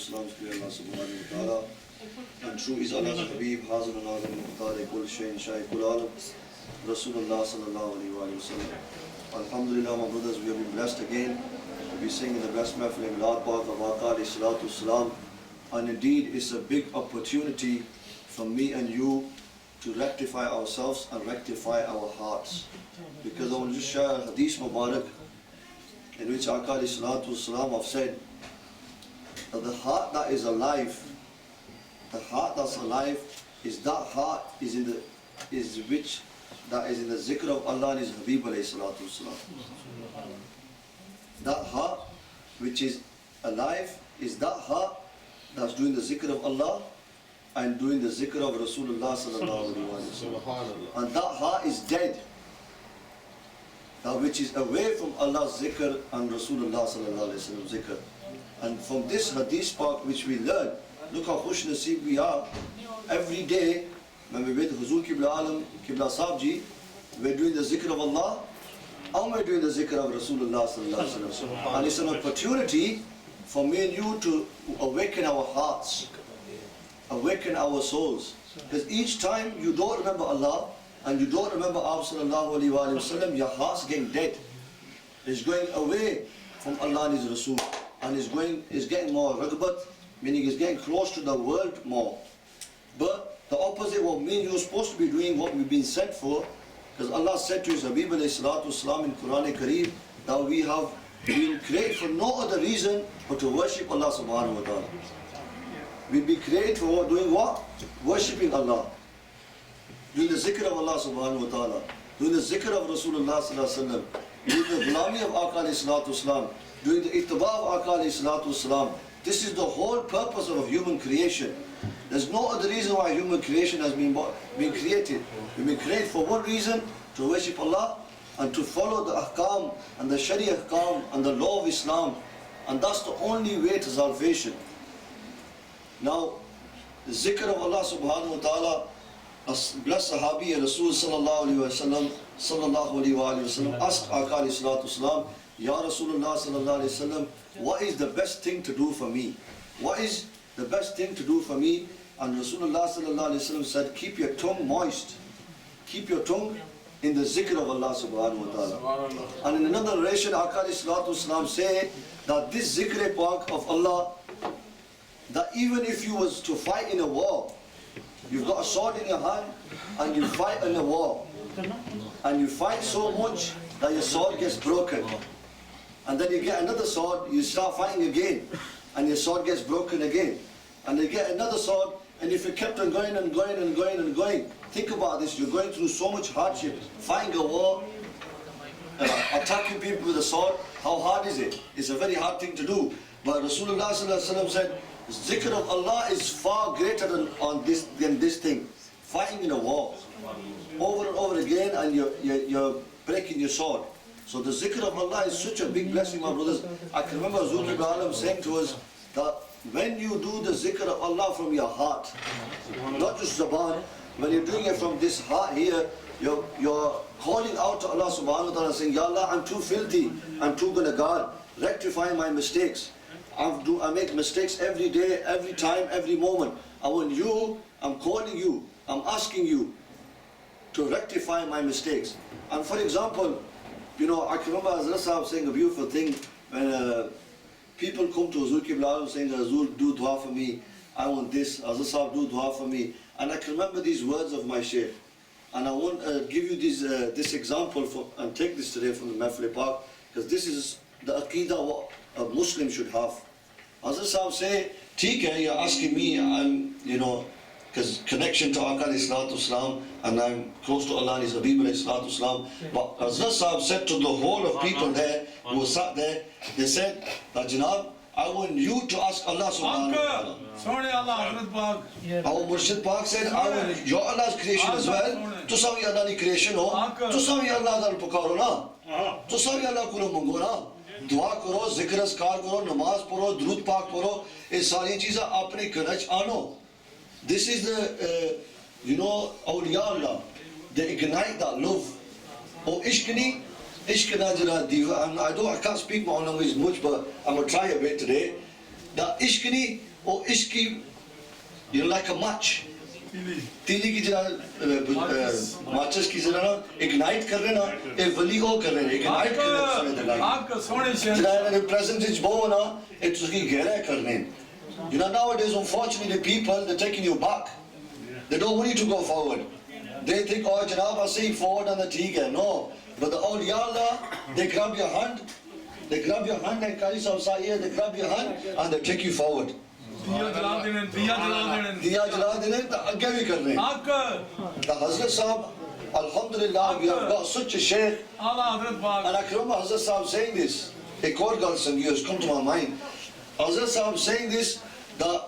salams to Allah subhanahu wa ta'ala. And true is Allah's Habib, Hazan and Azam, Muqtari, Kul Shayn, Shai, Kul Alam, Rasulullah sallallahu alayhi wa sallam. Alhamdulillah, my brothers, we have been blessed again to be singing the blessed Mahfil Milad Park of Aqā alayhi salatu salam. And indeed, it's a big opportunity for me and you to rectify ourselves and rectify our hearts. Because I want to just share a Hadith Mubarak in which Aqā alayhi salatu salam have said that the heart that is alive, the heart that's alive is that heart that is in the zikr of Allah and His Habib alayhi salatu salam. That heart which is alive is that heart that's doing the zikr of Allah and doing the zikr of Rasulullah sallallahu alayhi wa sallam. And that heart is dead, that which is away from Allah's zikr and Rasulullah sallallahu alayhi wa sallam zikr. And from this hadith part which we learn, look how khush nasib we are. Every day when we're with Huzur Qibla Alam, Qibla Sahib Ji, we're doing the zikr of Allah and we're doing the zikr of Rasulullah sallallahu alayhi wa sallam. And it's an opportunity for me and you to awaken our hearts, awaken our souls. Because each time you don't remember Allah and you don't remember Abu sallallahu alayhi wa sallam, your heart's getting dead. It's going away from Allah and His Rasul. And is getting more ragbat, meaning it's getting close to the world more. But the opposite, what me and you are supposed to be doing, what we've been sent for, because Allah said to His Habib alayhi salatu wasalam in Quran Kareem that we have been created for no other reason but to worship Allah subhanahu wa ta'ala. We've been created for doing what? Worshipping Allah. Doing the zikr of Allah subhanahu wa ta'ala. Doing the zikr of Rasulullah sallallahu alayhi wa sallam. Doing the gulami of Aqā alayhi salatu wasalam. Doing the ittiba of Aqā alayhi salatu wasalam. This is the whole purpose of human creation. There's no other reason why human creation has been created. We've been created for one reason, to worship Allah and to follow the ahkam and the sharia ahkam and the law of Islam. And that's the only way to salvation. Now, the zikr of Allah subhanahu wa ta'ala, blessed Sahabi Rasul sallallahu alayhi wa sallam asked Aqā alayhi salatu wasalam, Ya Rasulullah sallallahu alayhi wa sallam, what is the best thing to do for me? What is the best thing to do for me? And Rasulullah sallallahu alayhi wa sallam said, keep your tongue moist. Keep your tongue in the zikr of Allah subhanahu wa ta'ala. And in another narration, Aqā alayhi salatu wasalam say that this zikr park of Allah, that even if you was to fight in a war, you've got a sword in your hand and you fight in a war, and you fight so much that your sword gets broken, and then you get another sword, you start fighting again, and your sword gets broken again, and you get another sword, and if you kept on going and going and going and going, think about this, you're going through so much hardship, fighting a war, attacking people with a sword. How hard is it? It's a very hard thing to do. But Rasulullah sallallahu alaihi wasallam said, zikr of Allah is far greater than this thing. Fighting in a war, over and over again, and you're breaking your sword. So the zikr of Allah is such a big blessing, my brothers. I can remember Huzur Qibla Alam saying to us that when you do the zikr of Allah from your heart, not just zaban, when you're doing it from this heart here, you're calling out to Allah subhanahu wa ta'ala saying, Ya Allah, I'm too filthy, I'm too gunagar, rectify my mistakes. I make mistakes every day, every time, every moment. I'm calling you, I'm asking you to rectify my mistakes. And for example, I can remember Hazrat Sahib saying a beautiful thing when people come to Huzur Qibla Alam saying, Huzur, do dua for me, I want this, Hazrat Sahib, do dua for me. And I can remember these words of my Shaykh. And I want to give you this example and take this today from the Mahfil Park, because this is the Aqeedah what a Muslim should have. Hazrat Sahib say, "Theek hai, you're asking me, I'm, because connection to Aqā alayhi salatu wasalam, and I'm close to Allah and His Habib alayhi salatu wasalam." But Hazrat Sahib said to the whole of people there who were sat there, they said that, Janab, I want you to ask Allah subhanahu wa ta'ala. Our Murshid Pak said, I want your Allah's creation as well. To sawi Allah ni creation ho, to sawi Allah dal pukaro na, to sawi Allah kulo mungo na. Dua karo, zikr azkar karo, namaz paro, durud pak paro, ye sari cheeza apne kanach ano. This is the, awliya Allah. They ignite that love. Oh, ishkini, ishkina jara diva. I can't speak my own language much, but I'm going to try a bit today. The ishkini or ishki, you know, like a match. तीली की जरा माचिस की जरा ना ignite कर रहे ना एक वली को कर रहे ignite कर रहे आपका सोने से जरा presence is born ना एक उसकी गहराई करने. You know, nowadays unfortunately people they're taking you back. They don't want you to go forward. They think, oh Janab, I see forward and the ठीक है. No, but the awliya Allah, they grab your hand and Qari Sahib say here, they grab your hand and they take you forward. दिया जला देने दिया जला देने तो आगे भी कर रहे हैं. The Hazrat Sahib, Alhamdulillah, we have got such a sheikh. And I can remember Hazrat Sahib saying this. A chord girl song has come to my mind. Hazrat Sahib saying this, that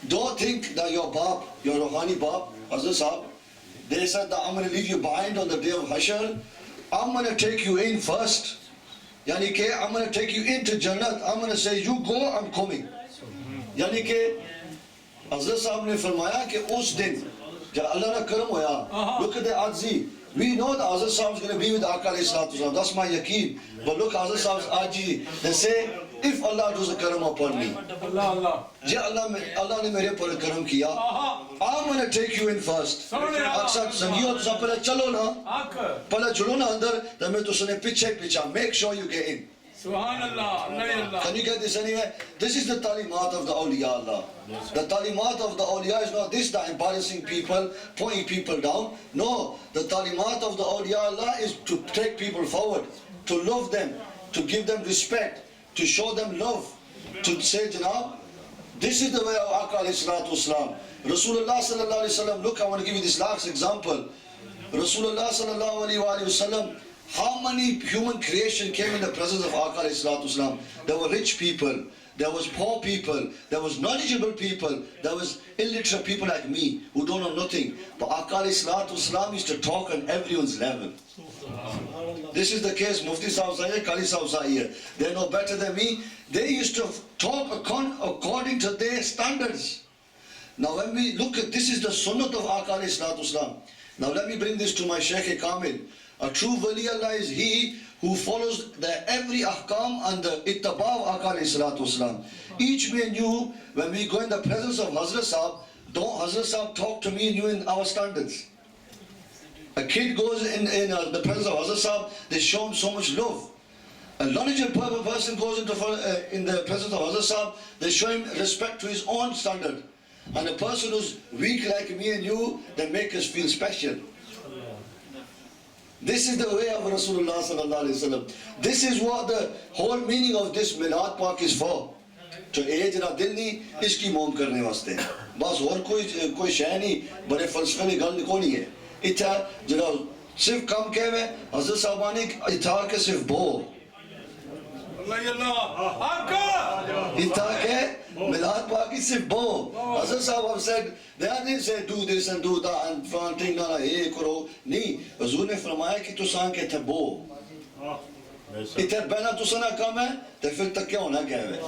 don't think that your Bab, your Rohani Bab, Hazrat Sahib, they said that I'm going to leave you behind on the day of Hashr. I'm going to take you in first. Yani ke, I'm going to take you into Jannat. I'm going to say, you go, I'm coming. यानी कि हज़रत साहब ने फरमाया कि उस दिन जब अल्लाह का करम होया, look at the Ajzi. We know that Hazrat Sahib is going to be with Aqā alayhi salatu wasalam. That's my yaqeen. But look, Hazrat Sahib's Ajzi. They say, if Allah does a karam upon me, Allah ne mere par karam kiya, I'm going to take you in first. Aksar sangiyo to pehले chalo na, pehले chulo na andar, then main tusne piche. Make sure you get in. Subhanallah. Can you get this anyway? This is the talimat of the awliya Allah. The talimat of the awliya is not this, the embarrassing people, pointing people down. No, the talimat of the awliya Allah is to take people forward, to love them, to give them respect, to show them love, to say, Janab, this is the way of Aqā alayhi salatu wasalam. Rasulullah sallallahu alayhi wasallam, look, I want to give you this last example. Rasulullah sallallahu alayhi wasallam, how many human creation came in the presence of Aqā alayhi salatu wasalam? There were rich people, there was poor people, there was knowledgeable people, there was illiterate people like me who don't know nothing. But Aqā alayhi salatu wasalam used to talk on everyone's level. This is the case, Mufti Sahib Sahiya, Qari Sahib Sahiya. They know better than me. They used to talk according to their standards. Now when we look at, this is the sunnat of Aqā alayhi salatu wasalam. Now let me bring this to my Shaykh Kamil. A true wali Allah is he who follows the every ahkam and the ittaba of Aqā alayhi salatu wasalam. Each me and you, when we go in the presence of Hazrat Sahib, don't Hazrat Sahib talk to me and you in our standards. A kid goes in the presence of Hazrat Sahib, they show him so much love. A knowledgeable person goes in the presence of Hazrat Sahib, they show him respect to his own standard. And a person who's weak like me and you, they make us feel special. This is the way of Rasulullah sallallahu alaihi wasallam. This is what the whole meaning of this Milad Pak is for. To age na dil nahi, iski moam karne vaste. Bas aur koi shay nahi, bade falsafe ki gal ko nahi hai. Itha jara sirf kam kehve, Hazrat Sahibani ithar ke sirf bo. Itake Milad Pak is sirf bo. Hazrat Sahib have said, they didn't say do this and do that and thing na ye karo. Nahi, Hazur ne farmaya ki tusan ke the bo. Ithe bena tusana kam hai, te fir tak kya hona kehve.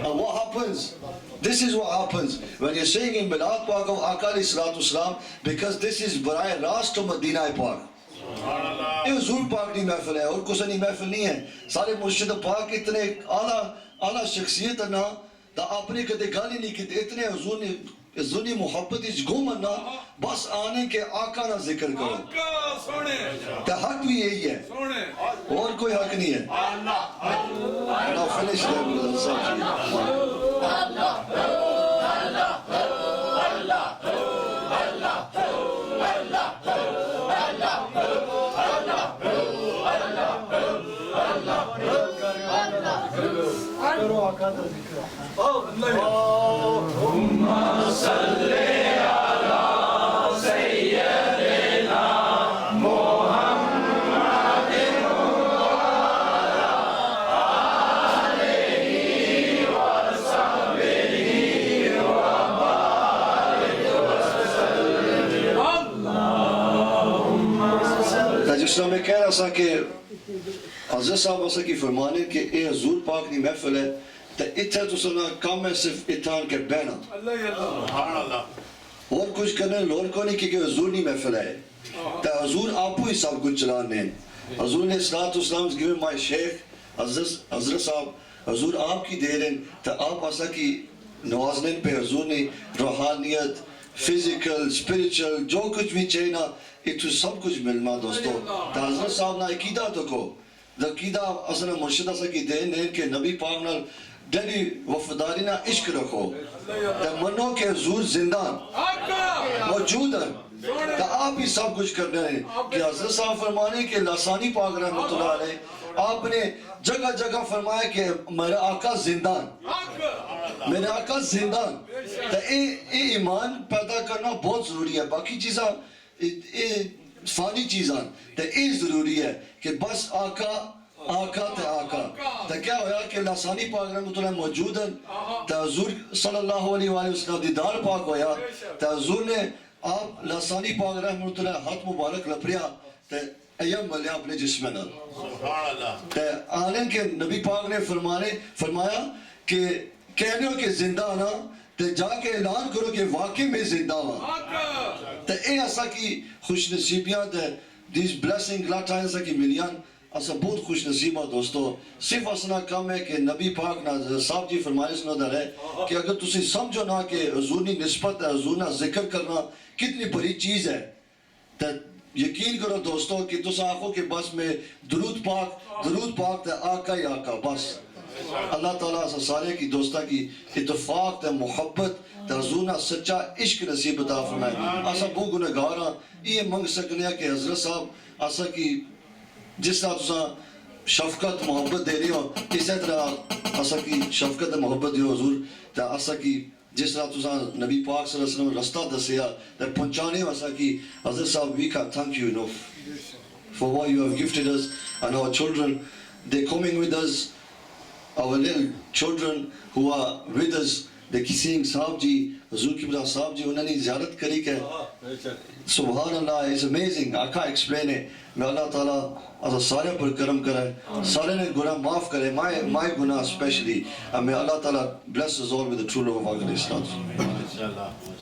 And what happens? This is what happens when you're saying in Milad Pak of Aqā alayhi salatu wasalam, because this is Barai Rast to Madina Pak. ये हुजूर पाक की महफिल है और कुछ नहीं महफिल नहीं है. सारे मुर्शिद पाक इतने आला शख्सियत ना ता आपने कदे गाली नहीं की इतने हुजूर ने जुनी मोहब्बत इस गुम ना बस आने के आका ना जिक्र करो. ता हक भी यही है और कोई हक नहीं है. Now finish that brother. Allahumma salli ala sayyidina Muhammadin wa ala alihi wa sahbihi wa barik wa sallim. Allahumma salli. जिस तरह मैं कह रहा था कि हज़रत साहब ऐसा की फरमाने कि ये हुजूर पाक की महफिल है तो इतना तो सुना कम है सिर्फ इतान के बहना और कुछ करने लोर को नहीं क्योंकि हुजूर नहीं महफिल है तो हुजूर आप ही सब कुछ चलाने हुजूर ने सलात उस्सलाम given my sheikh हज़रत साहब حضور آپ کی دے رہے ہیں تو آپ ایسا کی نوازنے پہ حضور نے روحانیت فزیکل اسپرچل جو کچھ بھی چاہیے نا یہ تو سب کچھ ملنا دوستو. تو حضرت صاحب نا عقیدہ تو کو عقیدہ اصل مرشد ایسا کی دے نے کہ نبی پاک نال ڈیلی وفاداری نا عشق رکھو تو منو کہ حضور زندہ موجود ہے تو آپ ہی سب کچھ کرنے ہیں. کہ حضرت صاحب فرمانے کہ لسانی پاک رحمت اللہ علیہ آپ نے جگہ جگہ فرمایا کہ میرا آقا زندہ میرا آقا زندہ. تو اے ایمان پیدا کرنا بہت ضروری ہے. باقی چیزاں فانی چیزاں تو اے ضروری ہے کہ بس آقا آقا تے آقا. تو کیا ہویا کہ لسانی پاک رحمت اللہ موجود ہے تو حضور صلی اللہ علیہ وآلہ وسلم دیدار پاک ہویا تو حضور نے آپ لسانی پاک رحمت اللہ ہاتھ مبارک لپریا تو ایم ملیا اپنے جسم میں تو آنے کے نبی پاک نے فرمایا کہ کہنے ہو کہ زندہ آنا تو جا کے اعلان کرو کہ واقعی میں زندہ ہوں. تو اے ایسا کی خوش نصیبیاں دیز بلیسنگ لاٹھا ایسا کی ملیاں ایسا بہت خوش نصیبہ دوستو. صرف اسنا کم ہے کہ نبی پاک نا صاحب جی فرمائے سنا در ہے کہ اگر تسی سمجھو نا کہ حضورنی نسبت ہے حضور نا ذکر کرنا کتنی بڑی چیز ہے تو یقین کرو دوستو کہ تسا آخو کہ بس میں درود پاک تے آقا ہی آقا بس. اللہ تعالیٰ سارے کی دوستہ کی اتفاق تے محبت تے حضور نا سچا عشق نصیب عطا فرمائے. ایسا بہت گنہگاراں یہ منگ سکنے ہیں کہ حضرت صاحب ایسا کی جس طرح تسا شفقت محبت دے رہے ہو اسی طرح ایسا کی شفقت محبت دیو حضور تے ایسا کی جس طرح تسا نبی پاک صلی اللہ علیہ وسلم رستہ دسیا تے پہنچانے ایسا کی حضرت صاحب we can thank you enough for what you have gifted us and our children they coming with us our little children who are with us they seeing صاحب جی حضور کی بلا صاحب جی انہوں نے زیارت کری کہ سبحان اللہ it's amazing I can't explain it. میں اللہ تعالیٰ ایسا سارے پر کرم کرے سارے نے گناہ معاف کرے my گناہ especially. میں اللہ تعالیٰ bless us all with the true love of our Islam.